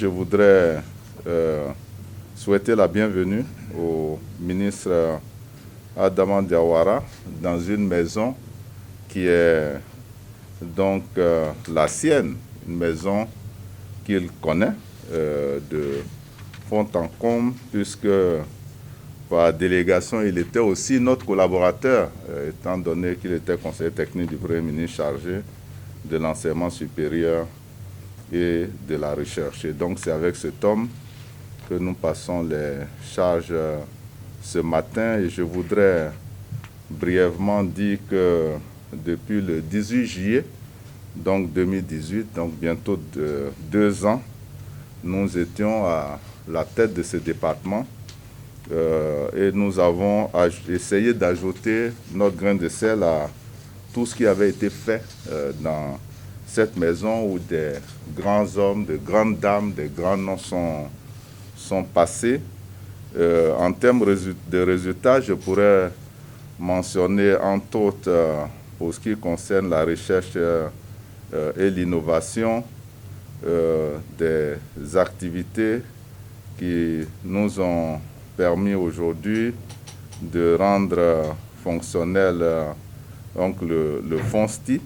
Je voudrais souhaiter la bienvenue au ministre Adama Diawara dans une maison qui est donc la sienne, une maison qu'il connaît de fond en comble, puisque par délégation, il était aussi notre collaborateur, étant donné qu'il était conseiller technique du Premier ministre chargé de l'enseignement supérieur et de la recherche. Et donc c'est avec cet homme que nous passons les charges ce matin. Et je voudrais brièvement dire que depuis le 18 juillet, donc 2018, donc bientôt 2 ans, nous étions à la tête de ce département et nous avons essayé d'ajouter notre grain de sel à tout ce qui avait été fait dans cette maison où des grands hommes, de grandes dames, des grands noms sont passés. En termes de résultats, je pourrais mentionner entre autres, pour ce qui concerne la recherche et l'innovation, des activités qui nous ont permis aujourd'hui de rendre fonctionnel donc le FONSTI,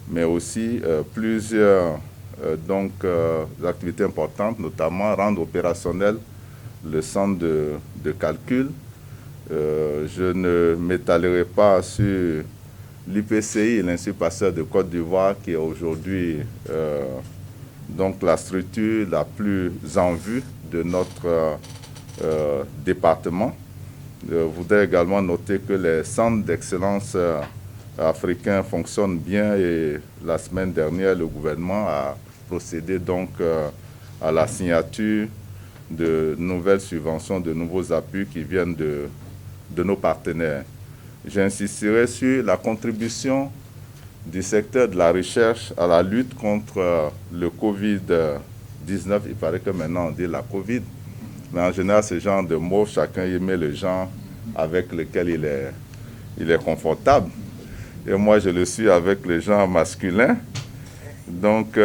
mais aussi plusieurs activités importantes, notamment rendre opérationnel le centre de calcul. Je ne m'étalerai pas sur l'IPCI, l'Institut Pasteur de Côte d'Ivoire, qui est aujourd'hui donc la structure la plus en vue de notre département. Je voudrais également noter que les centres d'excellence africains fonctionnent bien et la semaine dernière, le gouvernement a procédé donc à la signature de nouvelles subventions, de nouveaux appuis qui viennent de nos partenaires. J'insisterai sur la contribution du secteur de la recherche à la lutte contre le Covid-19. Il paraît que maintenant on dit la Covid, mais en général, ce genre de mots, chacun y met le genre avec lequel il est confortable. Et moi, je le suis avec le genre masculin. Donc,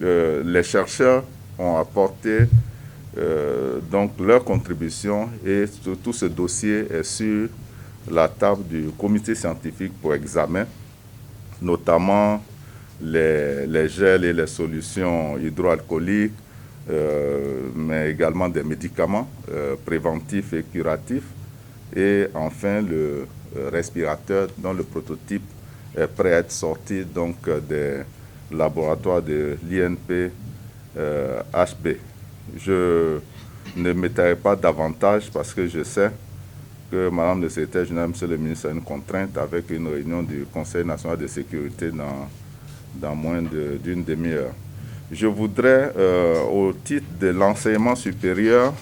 les chercheurs ont apporté donc leur contribution et tout ce dossier est sur la table du comité scientifique pour examen, notamment les gels et les solutions hydroalcooliques, mais également des médicaments préventifs et curatifs, et enfin le respirateur dont le prototype est prêt à être sorti donc des laboratoires de l'INP HB. Je ne m'étalerai pas davantage parce que je sais que Madame le secrétaire général, Monsieur le ministre, a une contrainte avec une réunion du Conseil national de sécurité dans moins d'une demi-heure. Je voudrais, au titre de l'enseignement supérieur,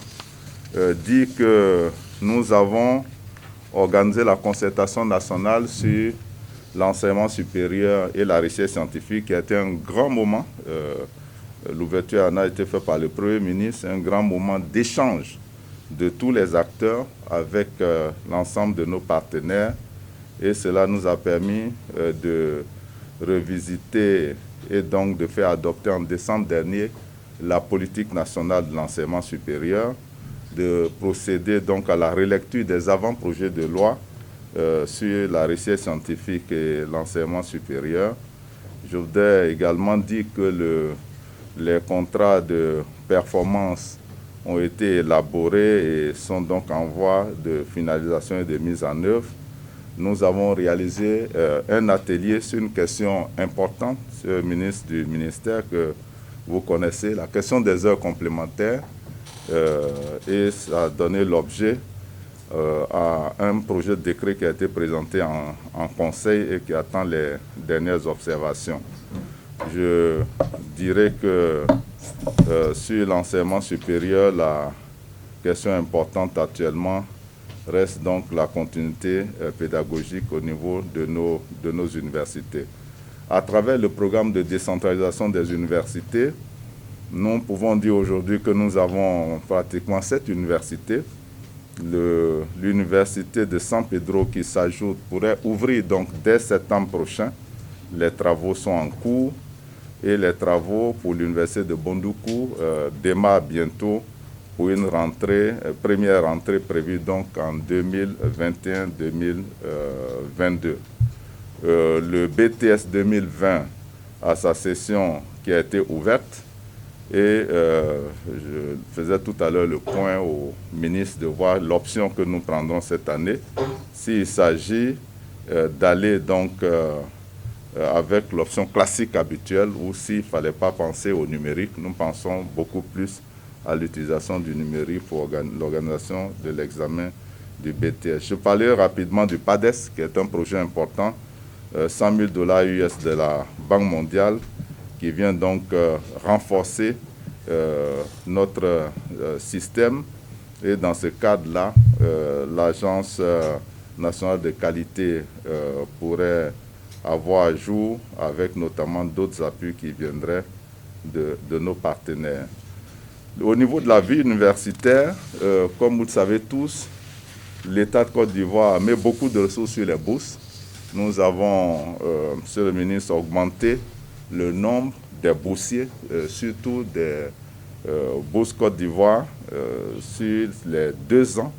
dire que nous avons organisé la concertation nationale sur l'enseignement supérieur et la recherche scientifique, qui a été un grand moment. L'ouverture en a été faite par le Premier ministre, un grand moment d'échange de tous les acteurs avec l'ensemble de nos partenaires. Et cela nous a permis de revisiter et donc de faire adopter en décembre dernier la politique nationale de l'enseignement supérieur, de procéder donc à la relecture des avant-projets de loi sur la recherche scientifique et l'enseignement supérieur. Je voudrais également dire que les contrats de performance ont été élaborés et sont donc en voie de finalisation et de mise en œuvre. Nous avons réalisé un atelier sur une question importante, Monsieur le ministre du ministère, que vous connaissez, la question des heures complémentaires, et ça a donné l'objet à un projet de décret qui a été présenté en conseil et qui attend les dernières observations. Je dirais que sur l'enseignement supérieur, la question importante actuellement reste donc la continuité pédagogique au niveau de nos universités. À travers le programme de décentralisation des universités, nous pouvons dire aujourd'hui que nous avons pratiquement 7 universités. L'université de San Pedro qui s'ajoute pourrait ouvrir donc dès septembre prochain. Les travaux sont en cours. et les travaux pour l'université de Bondoukou démarrent bientôt pour une rentrée, première rentrée prévue donc en 2021-2022. Le BTS 2020 a sa session qui a été ouverte et je faisais tout à l'heure le point au ministre de voir l'option que nous prendrons cette année, s'il s'agit d'aller donc avec l'option classique habituelle ou s'il ne fallait pas penser au numérique. Nous pensons beaucoup plus à l'utilisation du numérique pour l'organisation de l'examen du BTS. Je parlais rapidement du PADES, qui est un projet important, 100 000 $ US de la Banque mondiale, qui vient donc renforcer notre système. Et dans ce cadre-là, l'Agence nationale de qualité pourrait avoir jour avec notamment d'autres appuis qui viendraient de nos partenaires. Au niveau de la vie universitaire, comme vous le savez tous, l'État de Côte d'Ivoire met beaucoup de ressources sur les bourses. Nous avons, Monsieur le ministre, augmenté le nombre des boursiers, surtout des bourses Côte d'Ivoire, sur les 2 ans,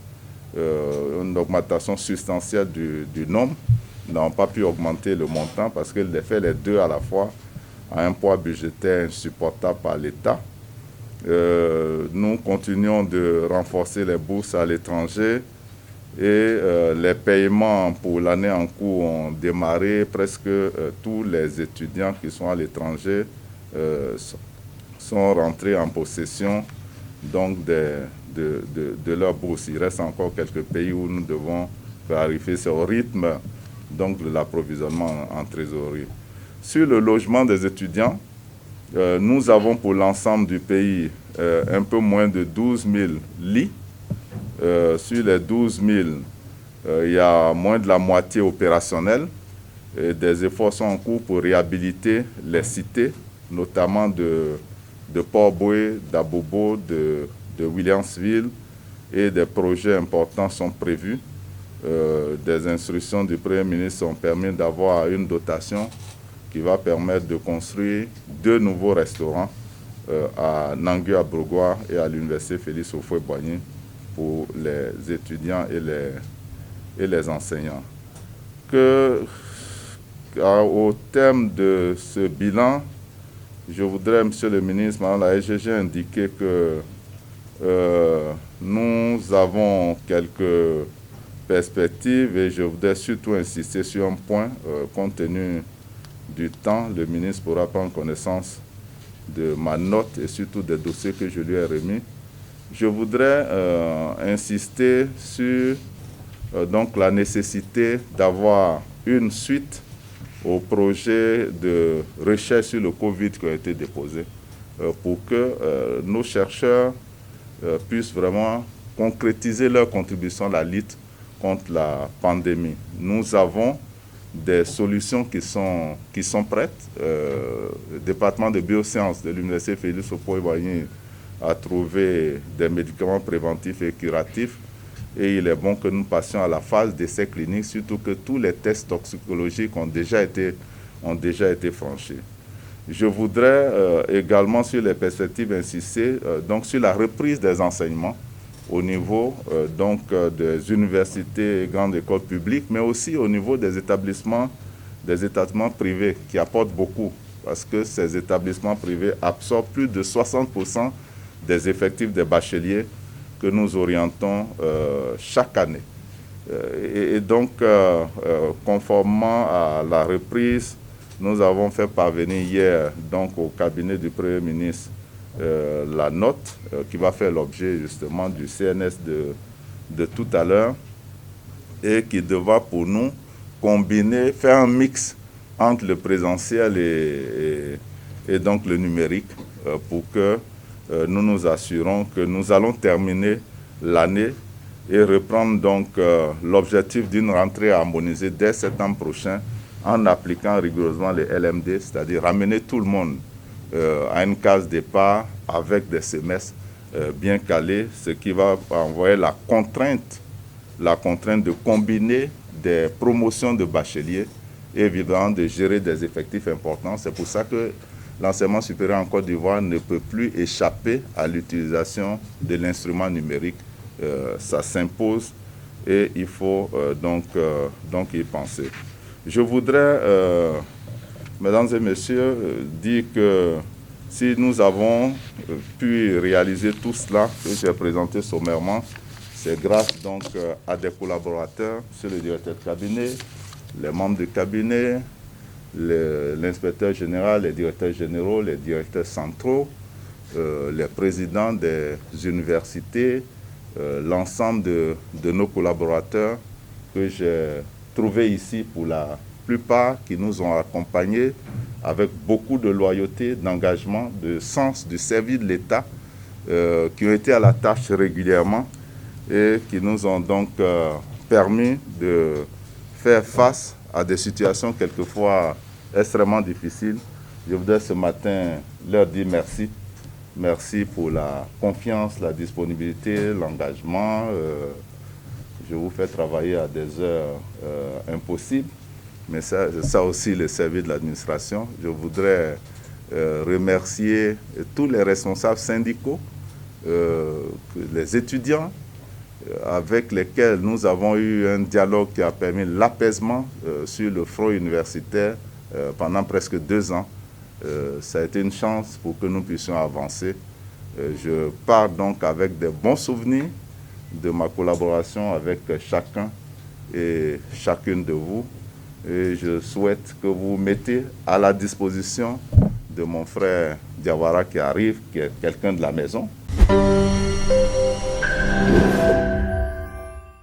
une augmentation substantielle du nombre. Nous n'avons pas pu augmenter le montant parce qu'il fait les deux à la fois à un poids budgétaire insupportable par l'État. Nous continuons de renforcer les bourses à l'étranger et les paiements pour l'année en cours ont démarré. Presque tous les étudiants qui sont à l'étranger sont rentrés en possession donc de leur bourse. Il reste encore quelques pays où nous devons vérifier ce rythme donc de l'approvisionnement en trésorerie. Sur le logement des étudiants, nous avons pour l'ensemble du pays un peu moins de 12 000 lits. Sur les 12 000, il y a moins de la moitié opérationnelle. Et des efforts sont en cours pour réhabiliter les cités, notamment de Port-Boué, d'Abobo, de Williamsville, et des projets importants sont prévus. Des instructions du Premier ministre ont permis d'avoir une dotation qui va permettre de construire 2 nouveaux restaurants à Nangu à Brogoua et à l'université Félix Houphouët-Boigny pour les étudiants et les enseignants. Au terme de ce bilan, je voudrais, Monsieur le ministre, Madame la SGG, indiquer que nous avons quelques perspectives et je voudrais surtout insister sur un point, compte tenu du temps, le ministre pourra prendre connaissance de ma note et surtout des dossiers que je lui ai remis. Je voudrais insister sur donc la nécessité d'avoir une suite aux projets de recherche sur le Covid qui ont été déposés pour que nos chercheurs puissent vraiment concrétiser leur contribution à la lutte contre la pandémie. Nous avons des solutions qui sont prêtes. Le département de biosciences de l'université Félix Houphouët-Boigny a trouvé des médicaments préventifs et curatifs et il est bon que nous passions à la phase d'essai clinique, surtout que tous les tests toxicologiques ont déjà été franchis. Je voudrais également sur les perspectives insister donc sur la reprise des enseignements au niveau des universités et grandes écoles publiques, mais aussi au niveau des établissements privés qui apportent beaucoup, parce que ces établissements privés absorbent plus de 60% des effectifs des bacheliers que nous orientons chaque année. Et donc, conformément à la reprise, nous avons fait parvenir hier donc, au cabinet du Premier ministre la note qui va faire l'objet justement du CNS de tout à l'heure et qui devra pour nous faire un mix entre le présentiel et donc le numérique pour que nous nous assurons que nous allons terminer l'année et reprendre donc l'objectif d'une rentrée harmonisée dès septembre prochain en appliquant rigoureusement les LMD, c'est-à-dire ramener tout le monde à une case départ avec des semestres bien calés, ce qui va envoyer la contrainte de combiner des promotions de bacheliers et évidemment de gérer des effectifs importants. C'est pour ça que l'enseignement supérieur en Côte d'Ivoire ne peut plus échapper à l'utilisation de l'instrument numérique. Ça s'impose et il faut donc y penser. Je voudrais, mesdames et messieurs, dire que si nous avons pu réaliser tout cela que j'ai présenté sommairement, c'est grâce donc à des collaborateurs, c'est le directeur de cabinet, les membres du cabinet, l'inspecteur général, les directeurs généraux, les directeurs centraux, les présidents des universités, l'ensemble de nos collaborateurs que j'ai trouvés ici pour la plupart, qui nous ont accompagnés avec beaucoup de loyauté, d'engagement, de sens du service de l'État, qui ont été à la tâche régulièrement et qui nous ont donc permis de faire face à des situations quelquefois extrêmement difficiles. Je voudrais ce matin leur dire merci. Merci pour la confiance, la disponibilité, l'engagement. Je vous fais travailler à des heures impossibles, mais ça aussi le service de l'administration. Je voudrais remercier tous les responsables syndicaux, les étudiants, avec lesquels nous avons eu un dialogue qui a permis l'apaisement sur le front universitaire pendant presque 2 ans. Ça a été une chance pour que nous puissions avancer. Je pars donc avec des bons souvenirs de ma collaboration avec chacun et chacune de vous. Et je souhaite que vous mettez à la disposition de mon frère Diawara qui arrive, qui est quelqu'un de la maison.